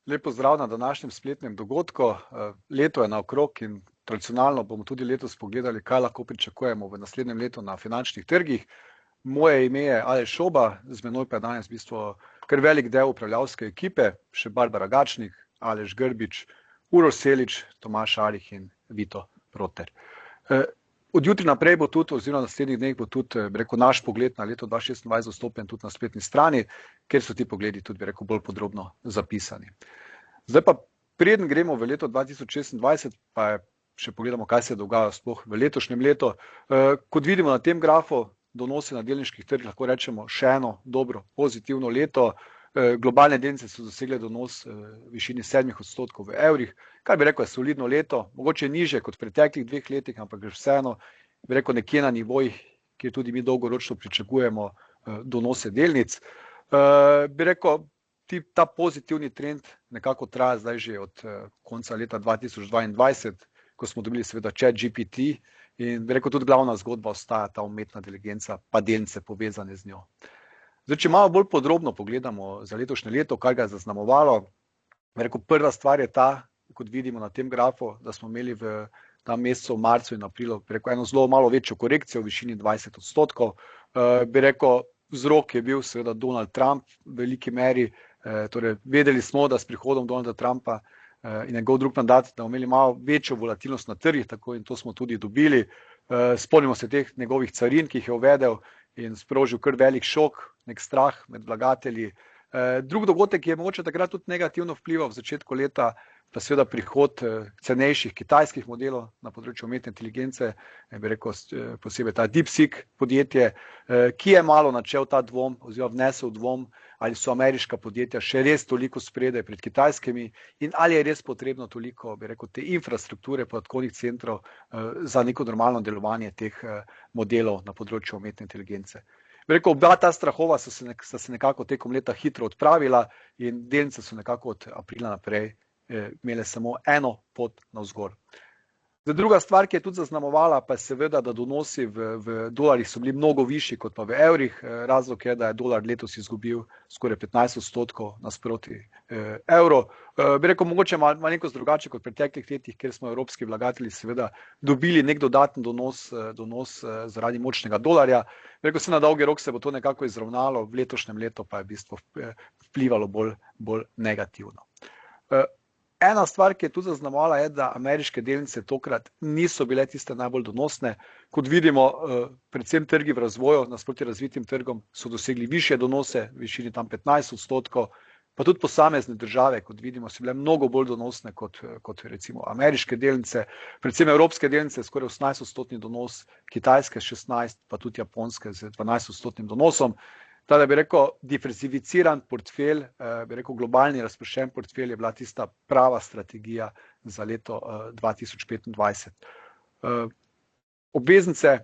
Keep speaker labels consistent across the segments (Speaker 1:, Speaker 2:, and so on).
Speaker 1: Lep pozdrav na današnjem spletnem dogodku. Leto je naokrog in tradicionalno bomo tudi letos pogledali, kaj lahko pričakujemo v naslednjem letu na finančnih trgih. Moje ime je Aleš Šoba, z menoj pa je danes v bistvu kar velik del upravljavske ekipe, še Barbara Gačnik, Aleš Grbič, Uroš Selič, Tomaž Arih in Vito Proter. Od jutri naprej bo tudi, oziroma naslednjih dneh bo tudi, naš pogled na leto 2026 dostopen tudi na spletni strani, kjer so ti pogledi tudi, bolj podrobno zapisani. Zdaj pa, preden gremo v leto 2026, pa še pogledamo, kaj se dogaja sploh v letošnjem letu. Kot vidimo na tem grafu, donosi na delniških trgih, lahko rečemo še eno dobro, pozitivno leto. Globalne delnice so dosegle donos v višini 7% v evrih, kar je solidno leto, mogoče nižje kot v preteklih 2 letih, ampak vseeno, nekje na nivojih, kjer tudi mi dolgoročno pričakujemo donose delnic. Ta pozitivni trend nekako traja zdaj že od konca leta 2022, ko smo dobili seveda ChatGPT in tudi glavna zgodba ostaja ta umetna inteligenca, pa delnice povezane z njo. Zdaj, če malo bolj podrobno pogledamo za letošnje leto, kaj ga je zaznamovalo, prva stvar je ta, kot vidimo na tem grafu, da smo imeli v tam mesecu marcu in aprilu eno zelo malo večjo korekcijo v višini 20%. Vzrok je bil seveda Donald Trump v veliki meri, torej vedeli smo, da s prihodom Donalda Trumpa in njegov drug mandat, da bomo imeli malo večjo volatilnost na trgih, tako in to smo tudi dobili. Spomnimo se teh njegovih carin, ki jih je uvedel in sprožil kar velik šok, nek strah med vlagatelji. Drug dogodek, ki je mogoče takrat tudi negativno vplival v začetku leta, pa seveda prihod cenejših kitajskih modelov na področju umetne inteligence, posebej ta DeepSeek podjetje, ki je malo načel ta dvom oziroma vnesel dvom, ali so ameriška podjetja še res toliko spredaj pred kitajskimi in ali je res potrebno toliko, te infrastrukture podatkovnih centrov za neko normalno delovanje teh modelov na področju umetne inteligence. Oba ta strahova sta se nekako tekom leta hitro odpravila in delnice so nekako od aprila naprej imele samo eno pot navzgor. Druga stvar, ki je tudi zaznamovala, pa je seveda, da donosi v dolarjih so bili mnogo višji kot pa v evrih. Razlog je, da je dolar letos izgubil skoraj 15% nasproti evro. Mogoče malenkost drugače kot v preteklih letih, kjer smo evropski vlagatelji seveda dobili nek dodaten donos zaradi močnega dolarja. Se na dolgi rok se bo to nekako izravnalo, v letošnjem letu pa je v bistvu vplivalo bolj negativno. Ena stvar, ki je tudi zaznamovala, je, da ameriške delnice tokrat niso bile tiste najbolj donosne. Kot vidimo, predvsem trgi v razvoju, nasproti razvitim trgom, so dosegli višje donose, v višini tam 15%, pa tudi posamezne države, kot vidimo, so bile mnogo bolj donosne kot recimo ameriške delnice. Predvsem evropske delnice, skoraj 18% donos, kitajske 16%, pa tudi japonske z 12% donosom. Da bi diversificiran portfelj, globalni razpršen portfelj je bila tista prava strategija za leto 2025. Obveznice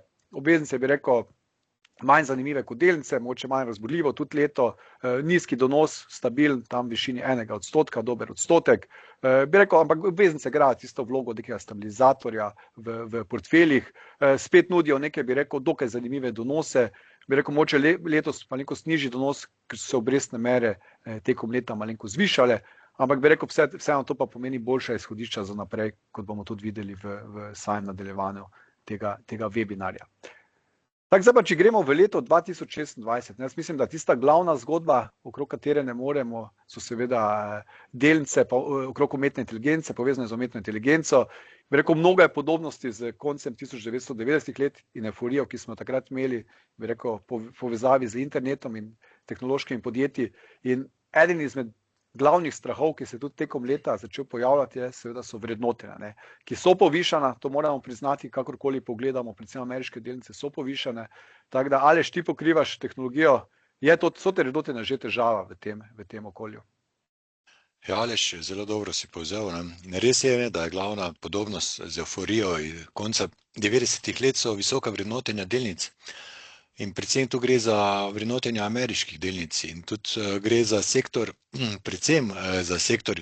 Speaker 1: manj zanimive kot delnice, mogoče manj razburljivo, tudi leto, nizki donos, stabilen, tam v višini 1%, dober odstotek. Ampak obveznice igrajo tisto vlogo nekega stabilizatorja v portfeljih, spet nudijo neke, dokaj zanimive donose. Mogoče letos malenkost nižji donos, ker so se obrestne mere tekom leta malenkost zvišale, ampak vseeno to pa pomeni boljša izhodišča za naprej, kot bomo tudi videli v samem nadaljevanju tega webinarja. Zdaj pa, če gremo v leto 2026, jaz mislim, da tista glavna zgodba, okrog katere ne moremo, so seveda delnice okrog umetne inteligence, povezane z umetno inteligenco. Mnogo je podobnosti z koncem 1990 let in euforijo, ki smo takrat imeli, povezavi z internetom in tehnološkimi podjetji. In eden izmed glavnih strahov, ki se tudi tekom leta začel pojavljati, seveda so vrednotenja, ki so povišana, to moramo priznati, kakorkoli pogledamo, predvsem ameriške delnice so povišane. Tako da, Aleš, ti pokrivaš tehnologijo, so te vrednotenja že težava v tem okolju?
Speaker 2: Ja, Aleš, zelo dobro si povzel. In res je, da je glavna podobnost z euforijo konca 90-ih let so visoka vrednotenja delnic. In predvsem tu gre za vrednotenja ameriških delnic in tudi gre za sektor, predvsem za sektor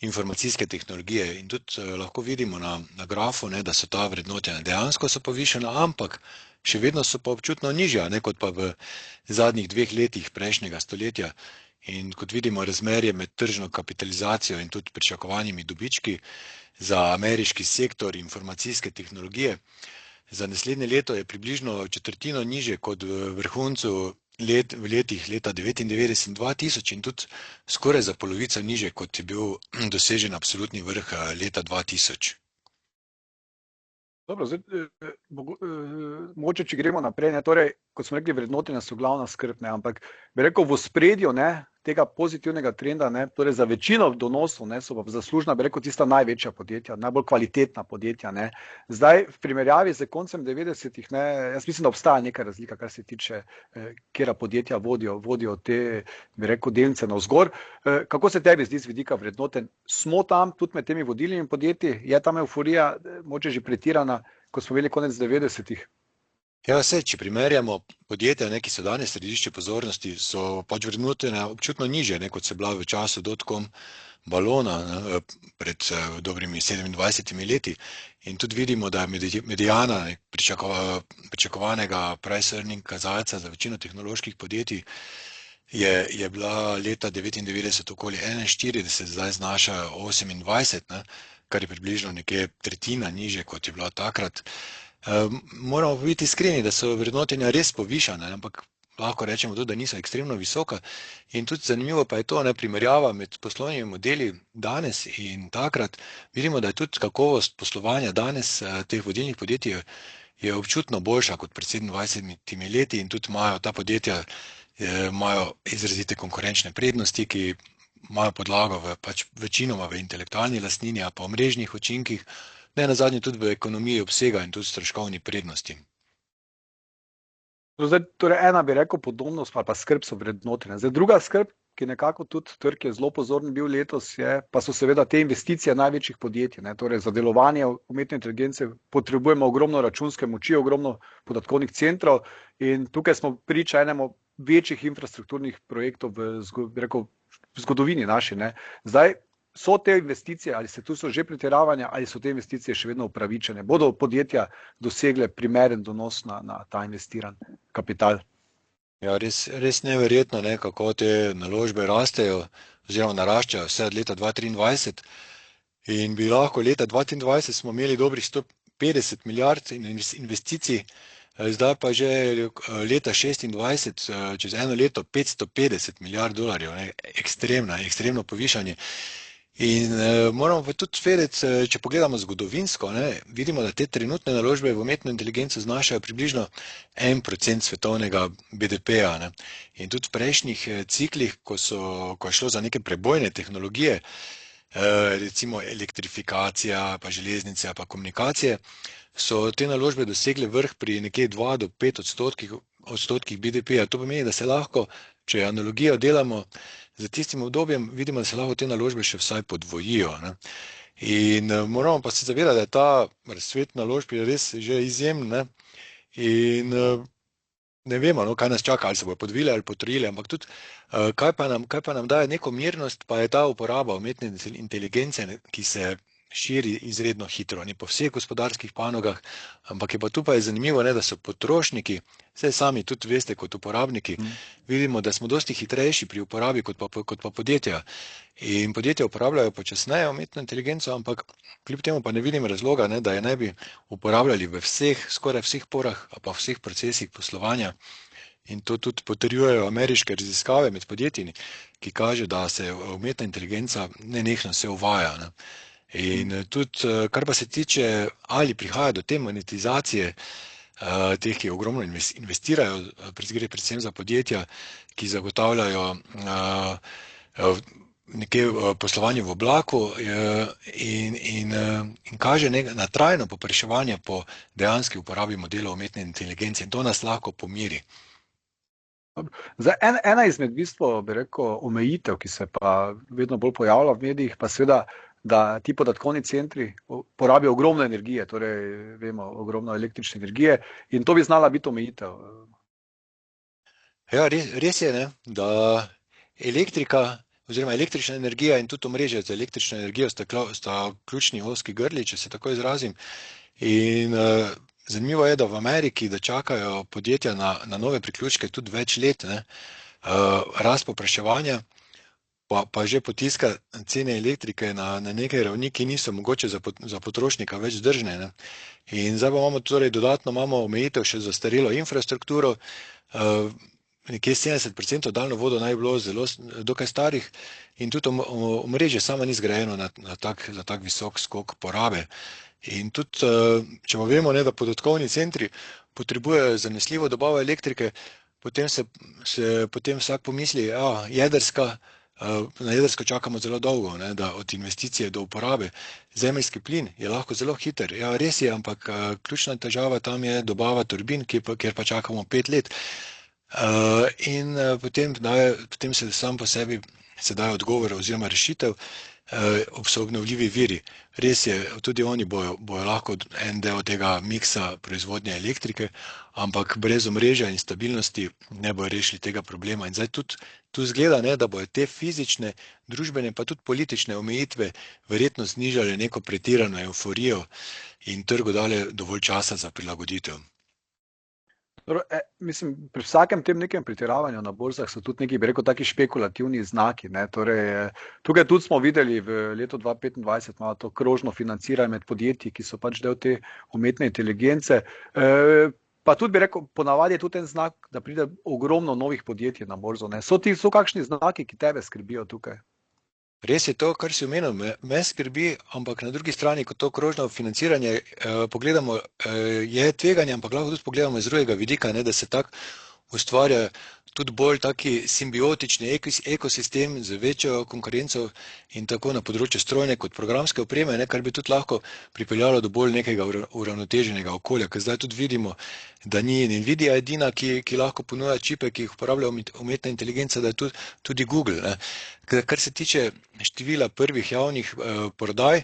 Speaker 2: informacijske tehnologije. In tudi lahko vidimo na grafu, da so ta vrednotenja dejansko so povišena, ampak še vedno so pa občutno nižja, kot pa v zadnjih 2 letih prejšnjega stoletja. In kot vidimo, razmerje med tržno kapitalizacijo in tudi pričakovanimi dobički za ameriški sektor informacijske tehnologije za naslednje leto je približno četrtino nižje kot v vrhuncu v letih leta 1999 in 2000 in tudi skoraj za polovico nižje, kot je bil dosežen absolutni vrh leta 2000.
Speaker 1: Dobro, zdaj, mogoče, če gremo naprej, ne, torej, kot smo rekli, vrednotenja so glavna skrb, ne, ampak bi rekel, v ospredju, ne, tega pozitivnega trenda, ne, torej za večino donosov, ne, so pa zaslužna, bi rekel, tista največja podjetja, najbolj kvalitetna podjetja, ne. Zdaj, v primerjavi z koncem 90-ih, ne, jaz mislim, da obstaja neka razlika, kar se tiče, katera podjetja vodijo te, bi rekel, delnice navzgor. Kako se tebi zdi z vidika vrednoten? Smo tam tudi med temi vodilnimi podjetji? Je tam evforija mogoče že pretirana, ko smo imeli konec 90-ih?
Speaker 2: Ja, če primerjamo podjetja, ki so danes središče pozornosti, so pač vrednotene občutno nižje, kot so bila v času dotcom balona pred dobrimi 27 leti. In tudi vidimo, da je mediana pričakovanega price earning kazalca za večino tehnoloških podjetij je bila leta 1999 okoli 41, zdaj znaša 28, kar je približno nekje tretjina nižje, kot je bila takrat. Moramo biti iskreni, da so vrednotenja res povišane, ampak lahko rečemo tudi, da niso ekstremno visoka. In tudi zanimivo pa je to, primerjava med poslovnimi modeli danes in takrat. Vidimo, da je tudi kakovost poslovanja danes teh vodilnih podjetij je občutno boljša kot pred 27 leti in tudi imajo ta podjetja imajo izrazite konkurenčne prednosti, ki imajo podlago pač večinoma v intelektualni lastnini, pa v mrežnih učinkih, ne nazadnje tudi v ekonomiji obsega in tudi stroškovni prednosti.
Speaker 1: Zdaj, torej ena bi rekel podobnost, pa skrb so vrednotene. Zdaj, druga skrb, ki nekako tudi trg je zelo pozoren bil letos, pa so seveda te investicije največjih podjetij. Torej, za delovanje umetne inteligence potrebujemo ogromno računske moči, ogromno podatkovnih centrov in tukaj smo priča enemu večjih infrastrukturnih projektov v zgodovini naši. Zdaj, so te investicije, ali tu so že pretiravanja, ali so te investicije še vedno upravičene? Bodo podjetja dosegle primeren donos na ta investiran kapital?
Speaker 2: Ja, res neverjetno, kako te naložbe rastejo oziroma naraščajo vse od leta 2023 in bi lahko leta 2022 smo imeli dobrih 150 milijard investicij, zdaj pa že leta 2026, čez eno leto 550 milijard dolarjev, ekstremno povišanje. In moramo pa tudi vedeti, če pogledamo zgodovinsko, vidimo, da te trenutne naložbe v umetno inteligenco znašajo približno 1% svetovnega BDP-ja. In tudi v prejšnjih ciklih, ko je šlo za neke prebojne tehnologije, recimo elektrifikacija, pa železnice, pa komunikacije, so te naložbe dosegle vrh pri nekje 2 do 5 odstotkih BDP-ja. To pomeni, da se lahko, če analogijo delamo za tistim obdobjem, vidimo, da se lahko te naložbe še vsaj podvojijo. In moramo pa se zavedati, da je ta razcvet naložb res že izjemen. In ne vemo, kaj nas čaka, ali se bo podvile ali potrojile, ampak tudi kaj pa nam daje neko mirnost, pa je ta uporaba umetne inteligence, ki se širi izredno hitro, ne po vseh gospodarskih panogah, ampak je pa tu pa je zanimivo, da so potrošniki, vse sami tudi veste kot uporabniki, vidimo, da smo dosti hitrejši pri uporabi kot pa podjetja. In podjetja uporabljajo počasneje umetno inteligenco, ampak kljub temu pa ne vidim razloga, da je ne bi uporabljali v skoraj vseh porah, pa vseh procesih poslovanja. In to tudi potrjujejo ameriške raziskave med podjetji, ki kaže, da se umetna inteligenca nenehno se uvaja. In tudi, kar pa se tiče, ali prihaja do te monetizacije teh, ki ogromno investirajo, gre predvsem za podjetja, ki zagotavljajo nekje poslovanje v oblaku in kaže na trajno povpraševanje po dejanski uporabi modelov umetne inteligence in to nas lahko pomiri.
Speaker 1: Zdaj, ena izmed bistvo, bi rekel, omejitev, ki se pa vedno bolj pojavlja v medijih, pa seveda, da ti podatkovni centri porabijo ogromno energije, torej vemo, ogromno električne energije in to bi znala biti omejitev.
Speaker 2: Ja, res je, da elektrika oziroma električna energija in tudi omrežje za električno energijo sta ključni ozki grli, če se tako izrazim. In zanimivo je, da v Ameriki, da čakajo podjetja na nove priključke tudi več let, rast povpraševanja pa že potiska cene elektrike na nekaj ravni, ki niso mogoče za potrošnika več vzdržne, ne. In zdaj pa imamo torej dodatno omejitev še za starelo infrastrukturo, nekje 70% daljnovodov naj bilo zelo dokaj starih in tudi omrežje samo ni zgrajeno za tak visok skok porabe. In tudi, če pa vemo, ne, da podatkovni centri potrebujejo zanesljivo dobavo elektrike, potem vsak pomisli, jedrska, na jedrsko čakamo zelo dolgo, ne, da od investicije do uporabe. Zemeljski plin je lahko zelo hiter, ja, res je, ampak ključna težava tam je dobava turbin, kjer pa čakamo 5 let. In potem se sam po sebi se daje odgovor oziroma rešitev, so obnovljivi viri. Res je, tudi oni bojo lahko en del tega miksa proizvodnje elektrike, ampak brez omrežja in stabilnosti ne bojo rešili tega problema. In zdaj tudi tu zgleda, ne, da bojo te fizične, družbene pa tudi politične omejitve verjetno znižale neko pretirano euforijo in trgu dale dovolj časa za prilagoditev.
Speaker 1: Mislim, pri vsakem tem nekem pretiravanju na borzah so tudi neki, bi rekel, taki špekulativni znaki, ne. Torej, tukaj tudi smo videli v letu 2025 malo to krožno financiranje med podjetji, ki so pač del te umetne inteligence. Pa tudi bi rekel, ponavadi je tudi en znak, da pride ogromno novih podjetij na borzo, ne. So kakšni znaki, ki tebe skrbijo tukaj?
Speaker 2: Res je to, kar si omenil, me skrbi, ampak na drugi strani, ko to krožno financiranje pogledamo, je tveganje, ampak lahko tudi pogledamo iz drugega vidika, ne, da se tak ustvarja tudi bolj taki simbiotični ekosistem z večjo konkurenco in tako na področju strojne kot programske opreme, ne, kar bi tudi lahko pripeljalo do bolj nekega uravnoteženega okolja, ker zdaj tudi vidimo, da ni Nvidia edina, ki lahko ponuja čipe, ki jih uporablja umetna inteligenca, da je tudi Google, ne. Kar se tiče števila prvih javnih prodaj,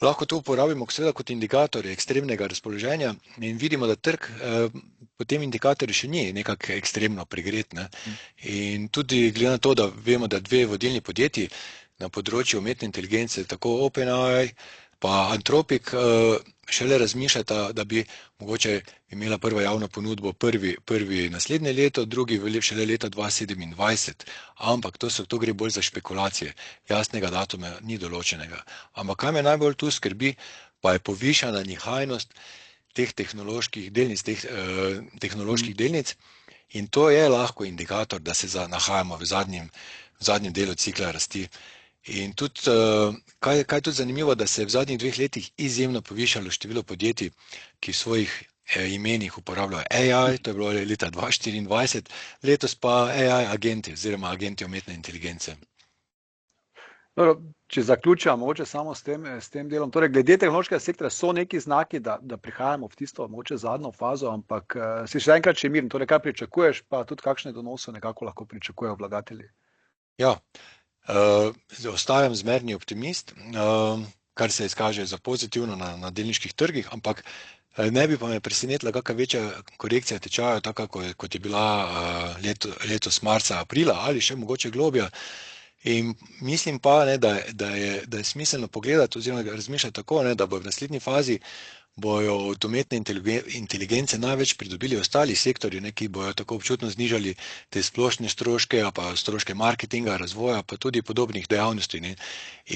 Speaker 2: lahko to uporabimo seveda kot indikator ekstremnega razpoloženja in vidimo, da trg po tem indikatorju še ni nekako ekstremno pregret, ne. In tudi glede na to, da vemo, da 2 vodilni podjetji na področju umetne inteligence, tako OpenAI pa Anthropic, šele razmišljata, da bi mogoče imela prva javno ponudbo prvi naslednje leto, drugi šele leta 2027. Ampak to gre bolj za špekulacije. Jasnega datuma ni določenega. Ampak kaj me najbolj tu skrbi, pa je povišana nihajnost teh tehnoloških delnic in to je lahko indikator, da se nahajamo v zadnjem delu cikla rasti. In tudi, kaj je tudi zanimivo, da se je v zadnjih 2 letih izjemno povišalo število podjetij, ki v svojih imenih uporabljajo AI, to je bilo leta 2024, letos pa AI agenti oziroma agenti umetne inteligence.
Speaker 1: Dobro, če zaključimo mogoče samo s tem delom, torej glede tehnološkega sektorja so neki znaki, da prihajamo v tisto mogoče zadnjo fazo, ampak si še enkrat še miren, torej kaj pričakuješ, pa tudi kakšne donose nekako lahko pričakujejo vlagatelji?
Speaker 2: Ja, ostajam zmerni optimist, kar se izkaže za pozitivno na delniških trgih, ampak ne bi pa me presenetila kakšna večja korekcija tečajev, taka kot je bila letos marca, aprila ali še mogoče globja. In mislim pa, ne, da je smiselno pogledati oziroma razmišljati tako, ne, da bo v naslednji fazi bojo od umetne inteligence največ pridobili ostali sektorji, ne, ki bojo tako občutno znižali te splošne stroške, pa stroške marketinga, razvoja, pa tudi podobnih dejavnosti, ne.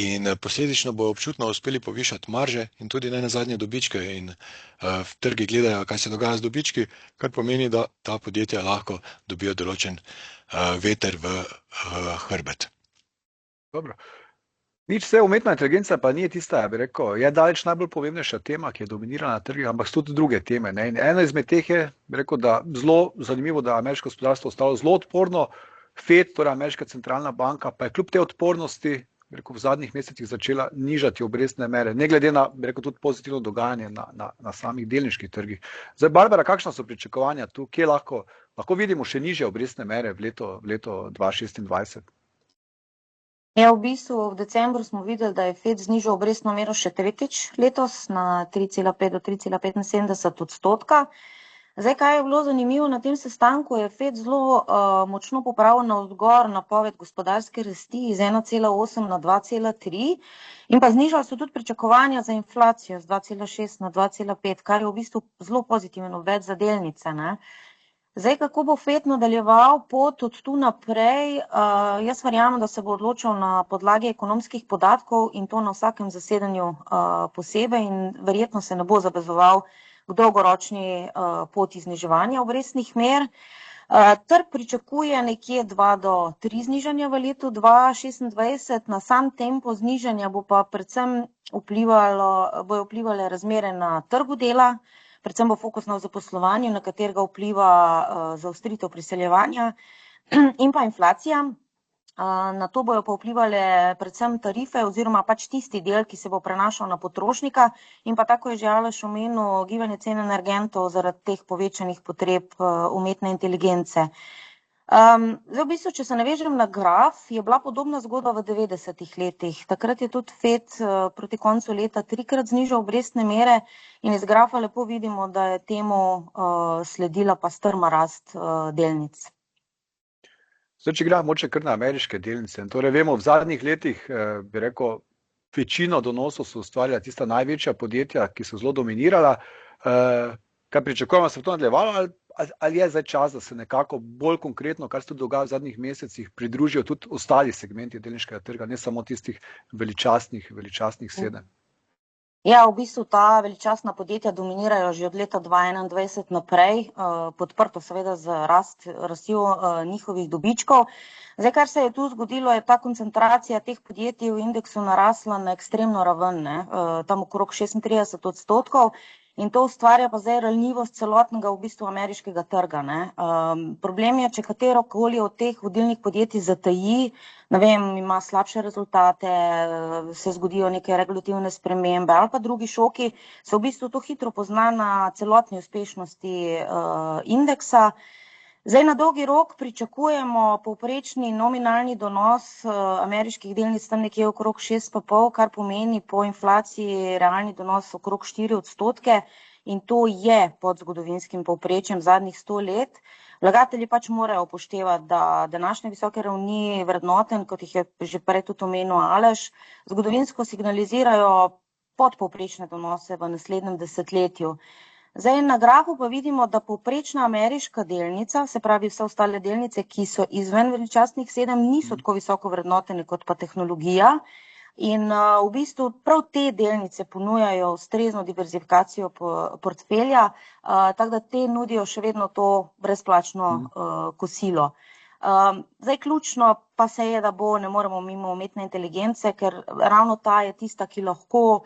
Speaker 2: In posledično bojo občutno uspeli povišati marže in tudi nenazadnje dobičke in trgi gledajo, kaj se dogaja z dobički, kar pomeni, da ta podjetja lahko dobijo določen veter v hrbet.
Speaker 1: Dobro. Nič vse umetna inteligenca pa ni tista, bi rekel, je daleč najbolj pomembnejša tema, ki je dominirana na trgih, ampak so tudi druge teme, ne. In ena izmed teh je, bi rekel, da zelo zanimivo, da je ameriško gospodarstvo ostalo zelo odporno, Fed, torej ameriška centralna banka, pa je kljub te odpornosti, bi rekel, v zadnjih mesecih začela nižati obrestne mere, ne glede na, bi rekel, tudi pozitivno dogajanje na samih delniških trgih. Zdaj, Barbara, kakšna so pričakovanja tu, kje lahko vidimo še nižje obrestne mere v leto 2026?
Speaker 3: Ja, v bistvu v decembru smo videli, da je Fed znižal obrestno mero še 3. letos na 3,5 do 3,75%. Zdaj, kaj je bilo zanimivo na tem sestanku, je Fed zelo močno popravil navzgor napoved gospodarske rasti iz 1,8 na 2,3 in pa znižali so tudi pričakovanja za inflacijo z 2,6 na 2,5, kar je v bistvu zelo pozitiven obet za delnice, ne. Zdaj, kako bo FED nadaljeval pot od tu naprej, jaz verjamem, da se bo odločil na podlagi ekonomskih podatkov in to na vsakem zasedanju posebej in verjetno se ne bo zavezoval k dolgoročni poti zniževanja obrestnih mer. Trg pričakuje nekje 2 do 3 znižanja v letu 2026, na sam tempo znižanja bo pa predvsem bojo vplivale razmere na trgu dela, predvsem bo fokus na zaposlovanju, na katerega vpliva zaostritev priseljevanja in pa inflacija. Na to bojo pa vplivale predvsem tarife oziroma pač tisti del, ki se bo prenašal na potrošnika in pa tako je že Aleš omenil gibanje cen energentov zaradi teh povečanih potreb umetne inteligence. Zdaj v bistvu, če se navežem na graf, je bila podobna zgodba v 90-ih letih. Takrat je tudi FED proti koncu leta 3-krat znižal obrestne mere in iz grafa lepo vidimo, da je temu sledila pa strma rast delnic.
Speaker 1: Zdaj, če gledamo moče kar na ameriške delnice, torej vemo, v zadnjih letih, bi rekel, večino donosov so ustvarjala tista največja podjetja, ki so zelo dominirala. Kaj pričakujemo, se bo to nadaljevalo, ali je zdaj čas, da se nekako bolj konkretno, kar se tudi dogaja v zadnjih mesecih, pridružijo tudi ostali segmenti delniškega trga, ne samo tistih veličastnih 7?
Speaker 3: Ja, v bistvu ta veličastna podjetja dominirajo že od leta 2021 naprej, podprto seveda z rastjo njihovih dobičkov. Zdaj, kar se je tu zgodilo, je ta koncentracija teh podjetij v indeksu narasla na ekstremno raven, tam okrog 36%. In to ustvarja pa zdaj ranljivost celotnega v bistvu ameriškega trga. Problem je, če katerokoli od teh vodilnih podjetij zataji, ne vem, ima slabše rezultate, se zgodijo neke regulativne spremembe ali pa drugi šoki, se v bistvu to hitro pozna na celotni uspešnosti indeksa. Zdaj, na dolgi rok pričakujemo povprečni nominalni donos ameriških delnic tam nekje okrog 6,5, kar pomeni po inflaciji realni donos okrog 4%, in to je pod zgodovinskim povprečjem zadnjih 100 let. Vlagatelji pač morajo upoštevati, da današnje visoke ravni vrednotenj, kot jih je že prej tudi omenil Aleš, zgodovinsko signalizirajo podpovprečne donose v naslednjem desetletju. Zdaj, na grafu pa vidimo, da povprečna ameriška delnica, se pravi vse ostale delnice, ki so izven veličastnih 7, niso tako visoko vrednotene kot pa tehnologija. In v bistvu prav te delnice ponujajo ustrezno diverzifikacijo portfelja, tako da te nudijo še vedno to brezplačno kosilo. Zdaj, ključno pa se je, da ne moremo mimo umetne inteligence, ker ravno ta je tista, ki lahko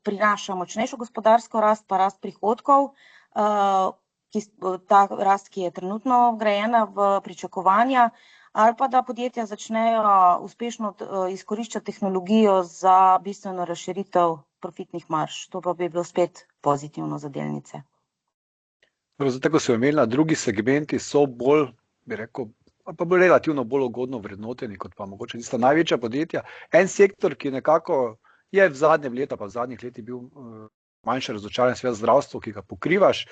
Speaker 3: prinaša močnejšo gospodarsko rast, pa rast prihodkov, ta rast, ki je trenutno vgrajena v pričakovanja, ali pa da podjetja začnejo uspešno izkoriščati tehnologijo za bistveno razširitev profitnih marž. To pa bi bilo spet pozitivno za delnice.
Speaker 1: Zato, ko se je omenila, drugi segmenti so bolj, bi rekel, pa bolj relativno bolj ugodno vrednoteni, kot pa mogoče tista največja podjetja. En sektor, ki nekako je v zadnjem letu, pa v zadnjih letih bil manjše razočaran, seveda zdravstvo, ki ga pokrivaš.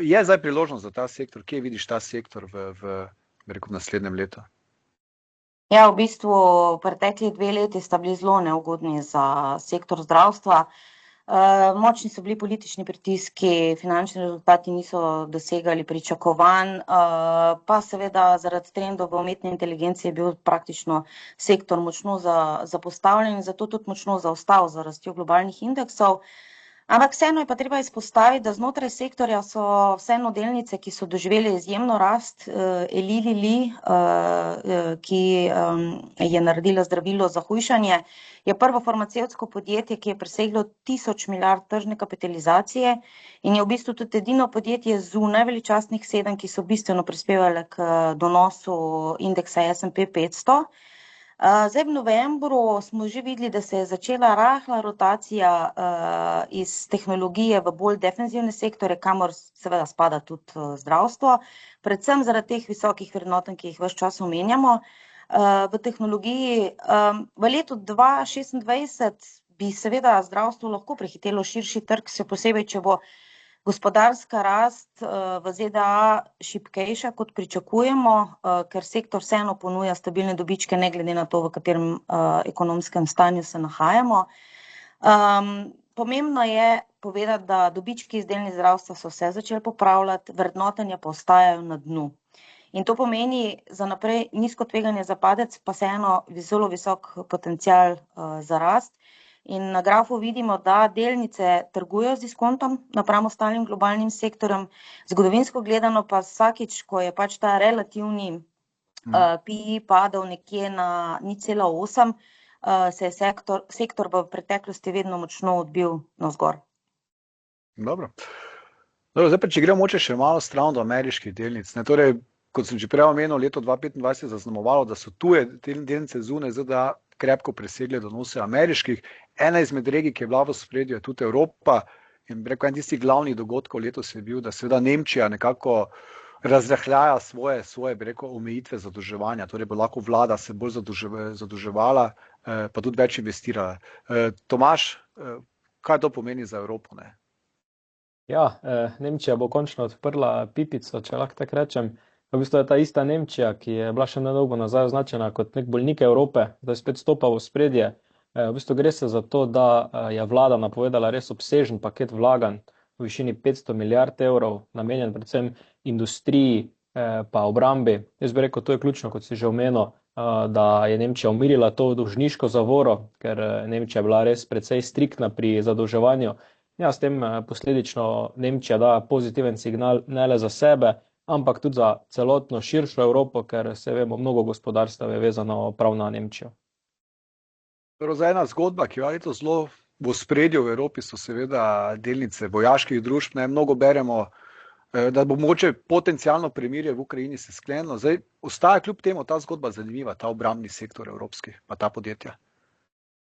Speaker 1: Je zdaj priložnost za ta sektor? Kje vidiš ta sektor v naslednjem letu?
Speaker 3: Ja, v bistvu pretekli 2 leti sta bili zelo neugodni za sektor zdravstva. Močni so bili politični pritiski, finančni rezultati niso dosegali pričakovanj, pa seveda zaradi trendov v umetni inteligenci je bil praktično sektor močno zapostavljen in zato tudi močno zaostal za rastjo globalnih indeksov. Ampak vseeno je pa treba izpostaviti, da znotraj sektorja so vseeno delnice, ki so doživele izjemno rast. Eli Lilly, ki je naredila zdravilo za hujšanje, je prvo farmacevtsko podjetje, ki je preseglo 1000 milijard tržne kapitalizacije in je v bistvu tudi edino podjetje zunaj veličastnih 7, ki so bistveno prispevale k donosu indeksa S&P 500. Zdaj, v novembru smo že videli, da se je začela rahla rotacija iz tehnologije v bolj defenzivne sektore, kamor seveda spada tudi zdravstvo, predvsem zaradi teh visokih vrednotenj, ki jih ves čas omenjamo. V tehnologiji v letu 2026 bi seveda zdravstvo lahko prehitelo širši trg, še posebej, če bo gospodarska rast v ZDA šibkejša, kot pričakujemo, ker sektor vseeno ponuja stabilne dobičke, ne glede na to, v katerem ekonomskem stanju se nahajamo. pomembno je povedati, da dobički iz delnic zdravstva so se začeli popravljati, vrednotenja pa ostajajo na dnu. In to pomeni za naprej nizko tveganje za padec, pa vseeno zelo visok potencial za rast. In na grafu vidimo, da delnice trgujejo z diskontom napram ostalim globalnim sektorjem, zgodovinsko gledano pa vsakič, ko je pač ta relativni PI padal nekje na 0,8, se je sektor v preteklosti vedno močno odbil navzgor.
Speaker 1: Dobro. Zdaj pa, če gremo še malo stran do ameriških delnic. Torej, kot sem že prej omenil, leto 2025 je zaznamovalo, da so tuje delnice zunaj ZDA krepko presegle donose ameriških. Ena izmed regij, ki je bila v ospredju, je tudi Evropa. In rekel, en tistih glavnih dogodkov letos je bil, da seveda Nemčija nekako razrahljaja svoje omejitve zadolževanja. Torej bo lahko vlada se bolj zadolževala, pa tudi več investirala. Tomaž, kaj to pomeni za Evropo? Ne?
Speaker 4: Ja, Nemčija bo končno odprla pipico, če lahko tako rečem. V bistvu je ta ista Nemčija, ki je bila še nedolgo nazaj označena kot nek bolnik Evrope, zdaj spet stopa v ospredje. V bistvu gre se za to, da je vlada napovedala res obsežen paket vlaganj v višini 500 milijard evrov, namenjen predvsem industriji pa obrambi. Jaz bi rekel, to je ključno, kot si že omenil, da je Nemčija umirila to dolžniško zavoro, ker Nemčija je bila res precej striktna pri zadolževanju. Ja, s tem posledično Nemčija da pozitiven signal ne le za sebe, ampak tudi za celotno širšo Evropo, ker se vemo, mnogo gospodarstev je vezano prav na Nemčijo.
Speaker 1: Ena zgodba, ki je letos zelo v ospredju v Evropi, so seveda delnice vojaških družb. Mnogo beremo, da bo mogoče potencialno premirje v Ukrajini se sklenilo. Zdaj ostaja kljub temu ta zgodba zanimiva, ta obrambni sektor evropski, pa ta podjetja.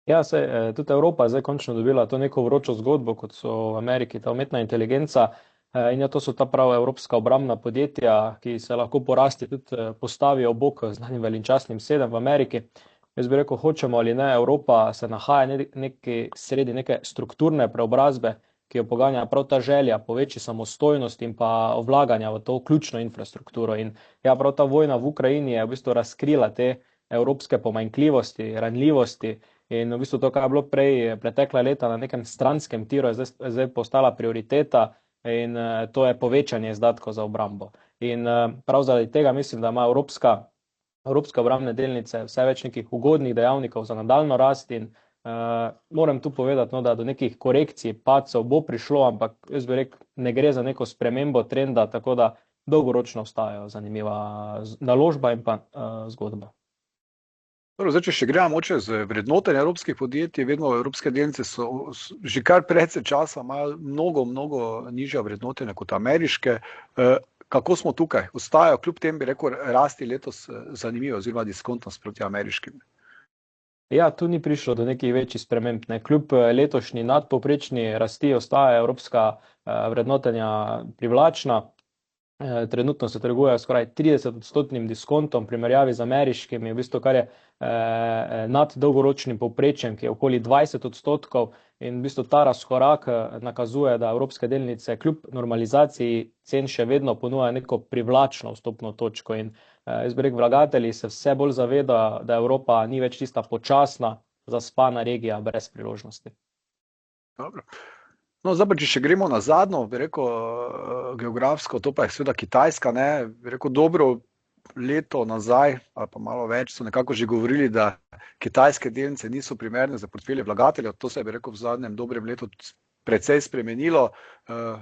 Speaker 4: Ja, tudi Evropa je zdaj končno dobila to neko vročo zgodbo, kot so v Ameriki ta umetna inteligenca. In ja, to so ta prava evropska obrambna podjetja, ki se lahko po rasti tudi postavijo ob bok znanim velinčastnim sedem v Ameriki. Jaz bi rekel, hočemo ali ne, Evropa se nahaja sredi neke strukturne preobrazbe, ki jo poganja prav ta želja po večji samostojnosti in pa vlaganja v to ključno infrastrukturo. In ja, prav ta vojna v Ukrajini je v bistvu razkrila te evropske pomanjkljivosti, ranljivosti. In v bistvu to, kar je bilo prej pretekla leta na nekem stranskem tiru, je zdaj postala prioriteta. In to je povečanje izdatkov za obrambo. In prav zaradi tega mislim, da ima evropske obrambne delnice vse več nekih ugodnih dejavnikov za nadaljno rast in moram tu povedati, da do nekih korekcij, padcev bo prišlo, ampak jaz bi rekel, ne gre za neko spremembo trenda, tako da dolgoročno ostajajo zanimiva naložba in pa zgodba.
Speaker 1: Zdaj, če še gremo z vrednotenjem evropskih podjetij, vedno evropske delnice so že kar precej časa imajo mnogo nižja vrednotenja kot ameriške. Kako smo tukaj? Ostajajo kljub tem, bi rekel, rasti letos zanimive oziroma diskontnost proti ameriškim?
Speaker 4: Ja, tu ni prišlo do nekih večjih sprememb. Kljub letošnji nadpovprečni rasti ostaja evropska vrednotenja privlačna. Trenutno se trgujejo skoraj 30% diskontom v primerjavi z ameriškimi, v bistvu kar je nad dolgoročnim povprečjem, ki je okoli 20%, in v bistvu ta razkorak nakazuje, da evropske delnice kljub normalizaciji cen še vedno ponujajo neko privlačno vstopno točko. In jaz bi rekel, vlagatelji se vse bolj zaveda, da Evropa ni več tista počasna, zaspana regija brez priložnosti.
Speaker 1: Dobro. No, zdaj pa, če še gremo na zadnjo, bi rekel, geografsko, to pa je seveda Kitajska, ne, bi rekel, dobro leto nazaj, ali pa malo več, so nekako že govorili, da kitajske delnice niso primerne za portfelje vlagateljev. To se je, bi rekel, v zadnjem dobrem letu precej spremenilo.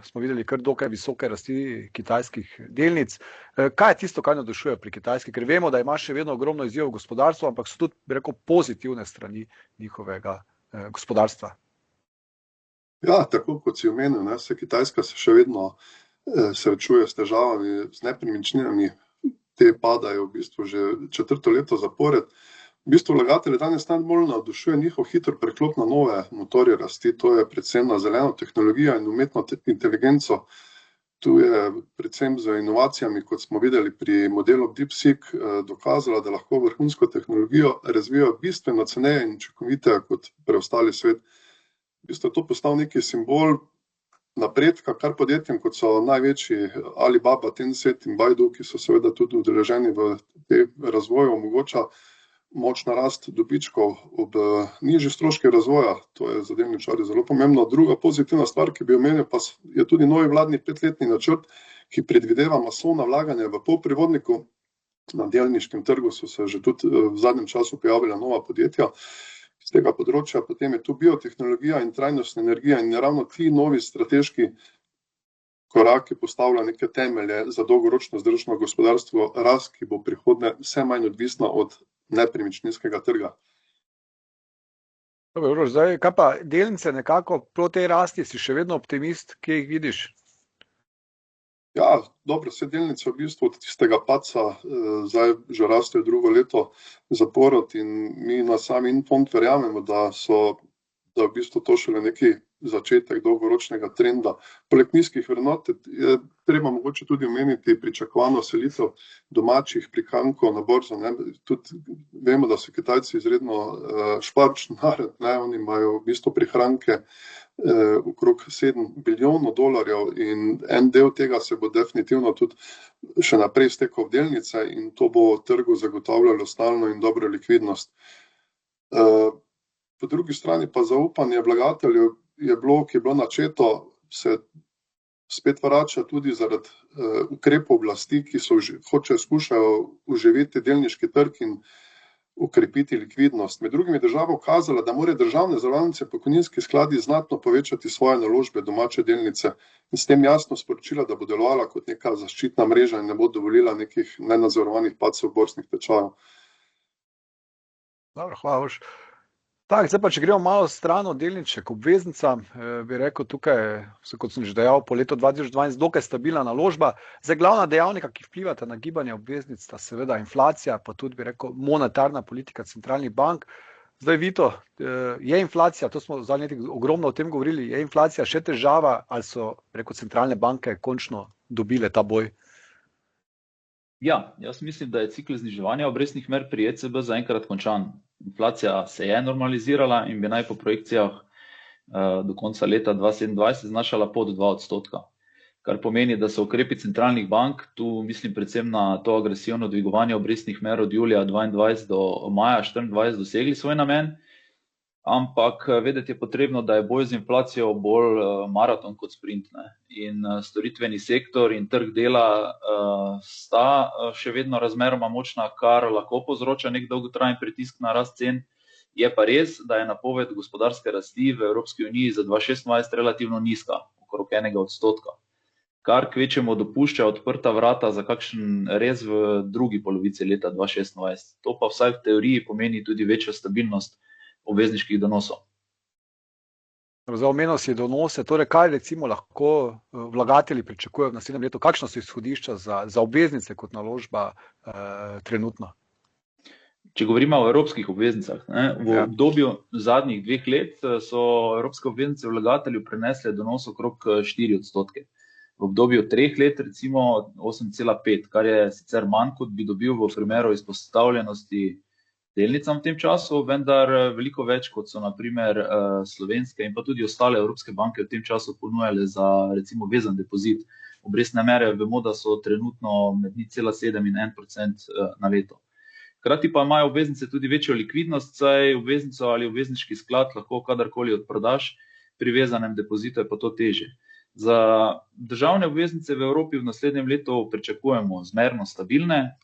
Speaker 1: Smo videli kar dokaj visoke rasti kitajskih delnic. Kaj je tisto, kaj navdušuje pri Kitajski? Ker vemo, da ima še vedno ogromno izzivov v gospodarstvu, ampak so tudi, bi rekel, pozitivne strani njihovega gospodarstva.
Speaker 5: Ja, tako kot si omenil, se Kitajska se še vedno srečuje s težavami, z nepremičninami, te padajo v bistvu že 4. leto zapored. V bistvu vlagatelje danes najbolj navdušuje njihov hiter preklop na nove motorje rasti, to je predvsem na zeleno tehnologijo in umetno inteligenco. Tu je predvsem z inovacijami, kot smo videli pri modelu DeepSeek, dokazala, da lahko vrhunsko tehnologijo razvijajo bistveno ceneje in učinkoviteje kot preostali svet. V bistvu je to postal neki simbol napredka, kar podjetjem, kot so največji Alibaba, Tencent in Baidu, ki so seveda tudi udeleženi v tem razvoju, omogoča močna rast dobičkov ob nižji stroški razvoja, to je za delničarje zelo pomembno. Druga pozitivna stvar, ki bi omenil, pa je tudi novi vladni 5-letni načrt, ki predvideva masovna vlaganja v polprevodniku. Na delniškem trgu so se že tudi v zadnjem času pojavila nova podjetja z tega področja, potem je tu biotehnologija in trajnostna energija in ravno ti novi strateški koraki postavlja neke temelje za dolgoročno vzdržno gospodarstvo, rast, ki bo prihodnje vse manj odvisna od nepremičninskega trga.
Speaker 1: Dobro, zdaj, kaj pa delnice nekako proti tej rasti, si še vedno optimist, kje jih vidiš?
Speaker 5: Ja, dobro, vse delnice v bistvu od tistega padca zdaj že rastejo drugo leto zapored in mi na sami Infond verjamemo, da v bistvu to šele neki začetek dolgoročnega trenda. Poleg nizkih vrednot je treba mogoče tudi omeniti pričakovano selitev domačih prihrankov na borzo. Tudi vemo, da so Kitajci izredno šparčni narod, oni imajo v bistvu prihranke okrog $7 bilijonov in en del tega se bo definitivno tudi še naprej stekal v delnice in to bo trgu zagotavljalo stalno in dobro likvidnost. Po drugi strani pa zaupanje vlagateljev ki je bilo načeto, se spet vrača tudi zaradi ukrepov oblasti, ki skušajo oživeti delniški trg in ukrepiti likvidnost. Med drugim je država ukazala, da morajo državne zavarovalnice pokojninski skladi znatno povečati svoje naložbe domače delnice in s tem jasno sporočila, da bo delovala kot neka zaščitna mreža in ne bo dovolila nekih nenadzorovanih padcev borznih tečajev.
Speaker 1: Dobro, hvala. Tak, zdaj pa, če gremo malo stran od delniček obveznicam, bi rekel tukaj, kot sem že dejal, po letu 2020 dokaj stabilna naložba. Zdaj glavna dejavnika, ki vplivata na gibanje obveznic, sta seveda inflacija, pa tudi bi rekel monetarna politika centralnih bank. Zdaj Vito, je inflacija, to smo v zadnjih letih ogromno o tem govorili, je inflacija še težava ali so, rekel, centralne banke končno dobile ta boj?
Speaker 6: Ja, jaz mislim, da je cikel zniževanja obrestnih mer pri ECB zaenkrat končan. Inflacija se je normalizirala in bi naj po projekcijah do konca leta 2027 znašala pod 2%, kar pomeni, da so ukrepi centralnih bank, tu mislim predvsem na to agresivno dvigovanje obrestnih mer od julija 2022 do maja 2024 dosegli svoj namen, ampak vedeti je potrebno, da je boj z inflacijo bolj maraton kot sprint. In storitveni sektor in trg dela sta še vedno razmeroma močna, kar lahko povzroča nek dolgotrajen pritisk na rast cen. Je pa res, da je napoved gospodarske rasti v Evropski uniji za 2026 relativno nizka, okrog 1%, kar kvečjemu dopušča odprta vrata za kakšen rez v drugi polovici leta 2026. To pa vsaj v teoriji pomeni tudi večjo stabilnost obvezniških donosov.
Speaker 1: Za omenil si donose, torej kaj recimo lahko vlagatelji pričakujejo v naslednjem letu? Kakšna so izhodišča za obveznice kot naložba trenutno?
Speaker 6: Če govorimo o evropskih obveznicah, v obdobju zadnjih 2 let so evropske obveznice vlagatelju prenesle donos okrog 4%. V obdobju 3 let recimo 8,5%, kar je sicer manj, kot bi dobil v primeru izpostavljenosti delnicam v tem času, vendar veliko več, kot so na primer slovenske in pa tudi ostale evropske banke v tem času ponujale za recimo vezan depozit. Obrestne mere vemo, da so trenutno med 0,7 in 1% na leto. Hkrati pa imajo obveznice tudi večjo likvidnost, saj obveznico ali obvezniški sklad lahko kadarkoli odprodaš, pri vezanem depozitu je pa to težje. Za državne obveznice v Evropi v naslednjem letu pričakujemo zmerno stabilne,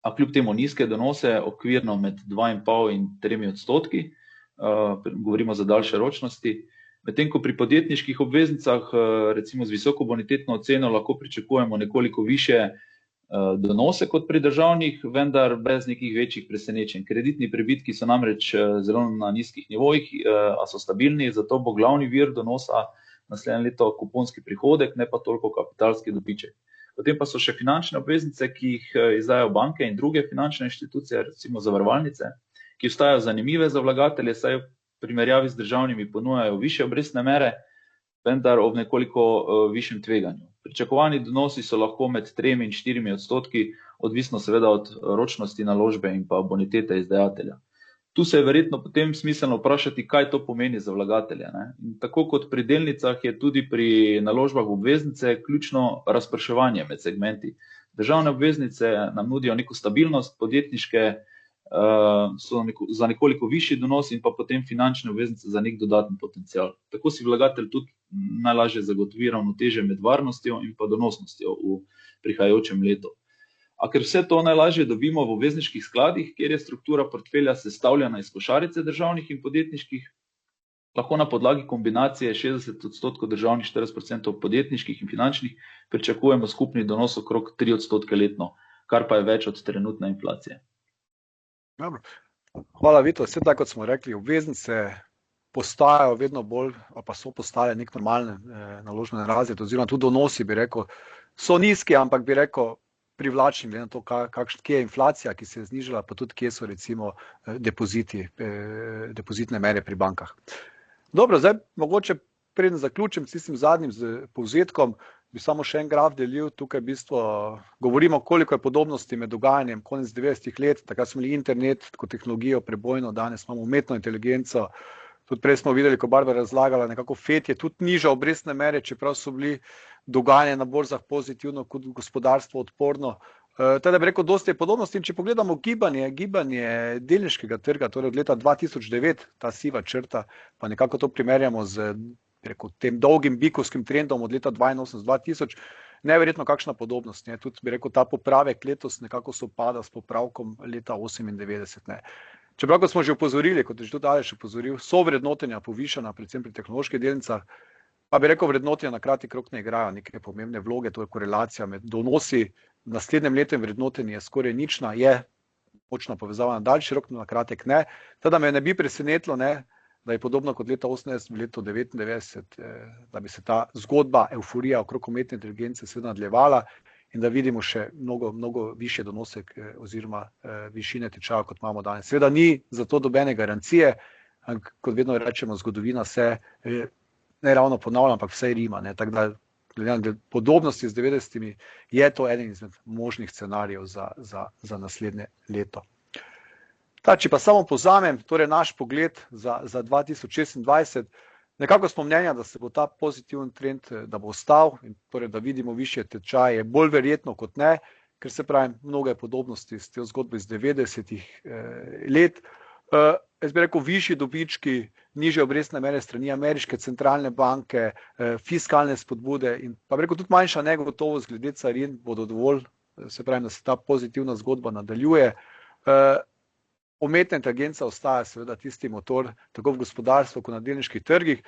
Speaker 6: a kljub temu nizke donose, okvirno med 2,5 in 3%, govorimo za daljše ročnosti. Medtem ko pri podjetniških obveznicah, recimo z visoko bonitetno oceno, lahko pričakujemo nekoliko više donose kot pri državnih, vendar brez nekih večjih presenečenj. Kreditni prebitki so namreč zelo na nizkih nivojih, a so stabilni, zato bo glavni vir donosa naslednje leto kuponski prihodek, ne pa toliko kapitalski dobiček. Potem pa so še finančne obveznice, ki jih izdajo banke in druge finančne inštitucije, recimo zavarovalnice, ki ostajajo zanimive za vlagatelje, saj v primerjavi z državnimi ponujajo višje obrestne mere, vendar ob nekoliko višjem tveganju. Pričakovani donosi so lahko med 3 in 4%, odvisno seveda od ročnosti naložbe in pa bonitete izdajatelja. Tu se je verjetno potem smiselno vprašati, kaj to pomeni za vlagatelje. In tako kot pri delnicah je tudi pri naložbah v obveznice ključno razprševanje med segmenti. Državne obveznice nam nudijo neko stabilnost, podjetniške so za nekoliko višji donos in pa potem finančne obveznice za nek dodaten potencial. Tako si vlagatelj tudi najlažje zagotovi ravnotežje med varnostjo in pa donosnostjo v prihajajočem letu. A ker vse to najlažje dobimo v obvezniških skladih, kjer je struktura portfelja sestavljena iz košarice državnih in podjetniških, lahko na podlagi kombinacije 60% državnih, 40% podjetniških in finančnih pričakujemo skupni donos okrog 3% letno, kar pa je več od trenutne inflacije.
Speaker 1: Dobro. Hvala, Vito. Vse tako, kot smo rekli, obveznice postajajo vedno bolj, ali pa so postale nek normalne naložbene razred, oziroma tudi donosi, bi rekel, so nizki, ampak bi rekel privlačni, glede na to, kje je inflacija, ki se je znižala, pa tudi kje so recimo depozitne mere pri bankah. Dobro, zdaj mogoče preden zaključim s tistim zadnjim povzetkom, bi samo še en graf delil. Tukaj v bistvu govorimo, koliko je podobnosti med dogajanjem konec 90-ih let, takrat smo imeli internet kot tehnologijo prebojno, danes imamo umetno inteligenco. Tudi prej smo videli, ko Barbara razlagala, nekako FED je tudi nižal obrestne mere, čeprav so bili dogajanje na borzah pozitivno, kot gospodarstvo odporno. Teda bi rekel, dosti je podobnosti. In če pogledamo gibanje delniškega trga, torej od leta 2009, ta siva črta, pa nekako to primerjamo z tem dolgim bikovskim trendom od leta 1982-2000, neverjetno kakšna podobnost. Ne. Tudi bi rekel, ta popravek letos nekako sopada s popravkom leta 1998. Ne. Čeprav, kot smo že upozorili, kot je že tudi Aleš upozoril, so vrednotenja povišana, predvsem pri tehnoloških delnicah, pa bi rekel, vrednotenja na kratki rok ne igrajo neke pomembne vloge, to je korelacija med donosi. V naslednjem letu vrednotenje je skoraj nična, je močna povezava na daljši rok, na kratek ne. Teda me ne bi presenetilo, ne, da je podobno kot leta 1980 v letu 1999, da bi se ta zgodba, euforija okrog umetne inteligence seveda nadaljevala in da vidimo še mnogo više donosek oziroma višine tečaja, kot imamo danes. Seveda ni za to dobene garancije, kot vedno rečemo, zgodovina se ne ravno ponavlja, ampak vse rima. Ne. Tako da, glede na podobnosti z 90-imi, je to eden izmed možnih scenarijev za naslednje leto. Če pa samo povzamem, torej naš pogled za 2026, nekako smo mnenja, da se bo ta pozitiven trend, da bo ostal, in torej da vidimo višje tečaje, bolj verjetno kot ne, ker se pravi mnoge podobnosti s te zgodbe iz 90-ih let. Jaz bi rekel, višji dobički, nižje obrestne mere strani ameriške centralne banke, fiskalne spodbude in pa bi rekel tudi manjša negotovost glede carin bodo dovolj, se pravi, da se ta pozitivna zgodba nadaljuje. Umetna inteligenca ostaja seveda tisti motor, tako v gospodarstvu, kot na delniških trgih.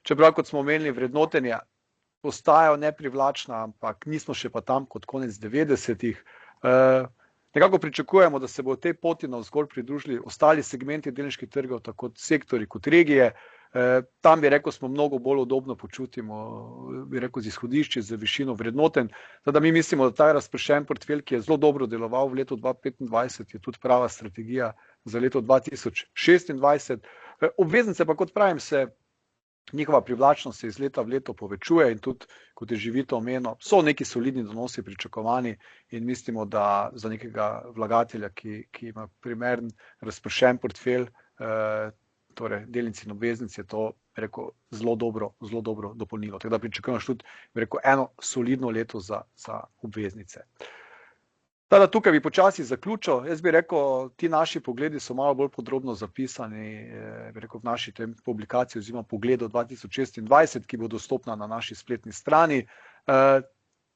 Speaker 1: Čeprav, kot smo omenili, vrednotenja postajajo neprivlačna, ampak nismo še pa tam kot konec 90-ih. Nekako pričakujemo, da se bo tej poti navzgor pridružili ostali segmenti delniških trgov, tako sektorji kot regije. Tam bi rekel, smo mnogo bolj udobno počutimo, bi rekel, z izhodišči, z višino vrednoten. Teda mi mislimo, da ta razpršen portfelj, ki je zelo dobro deloval v letu 2025, je tudi prava strategija za leto 2026. Obveznice pa, kot pravim, se njihova privlačnost se iz leta v leto povečuje in tudi, kot je že Vito omenil, so neki solidni donosi pričakovani in mislimo, da za nekega vlagatelja, ki ima primeren razpršen portfelj, torej delnic in obveznic, je to, rekel, zelo dobro dopolnilo. Tako da pričakujemo tudi, rekel, eno solidno leto za obveznice. Tada tukaj bi počasi zaključil. Jaz bi rekel, ti naši pogledi so malo bolj podrobno zapisani, bi rekel, v naši tem publikaciji oziroma pogledu 2026, ki bo dostopna na naši spletni strani.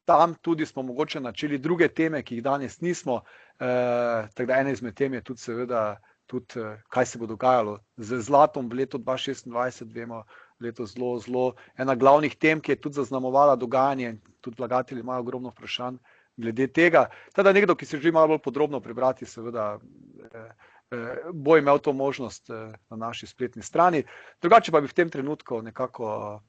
Speaker 1: Tam tudi smo mogoče načeli druge teme, ki jih danes nismo. Tako da ena izmed tem je tudi seveda tudi, kaj se bo dogajalo z zlatom v letu 2026, vemo, leto zelo ena glavnih tem, ki je tudi zaznamovala dogajanje, tudi vlagatelji imajo ogromno vprašanj glede tega. Teda nekdo, ki se želi malo bolj podrobno prebrati, seveda bo imel to možnost na naši spletni strani. Drugače pa bi v tem trenutku nekako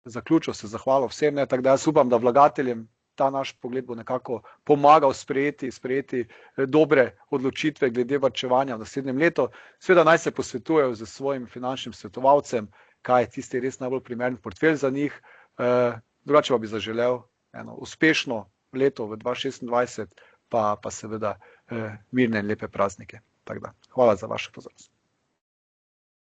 Speaker 1: zaključil, se zahvalil vsem, ne? Tako da jaz upam, da vlagateljem ta naš pogled bo nekako pomagal sprejeti dobre odločitve glede varčevanja v naslednjem letu. Seveda naj se posvetujejo z svojim finančnim svetovalcem, kaj je tisti res najbolj primeren portfelj za njih. Drugače pa bi zaželel eno uspešno leto v 2026, pa seveda mirne in lepe praznike. Tako da, hvala za vašo pozornost.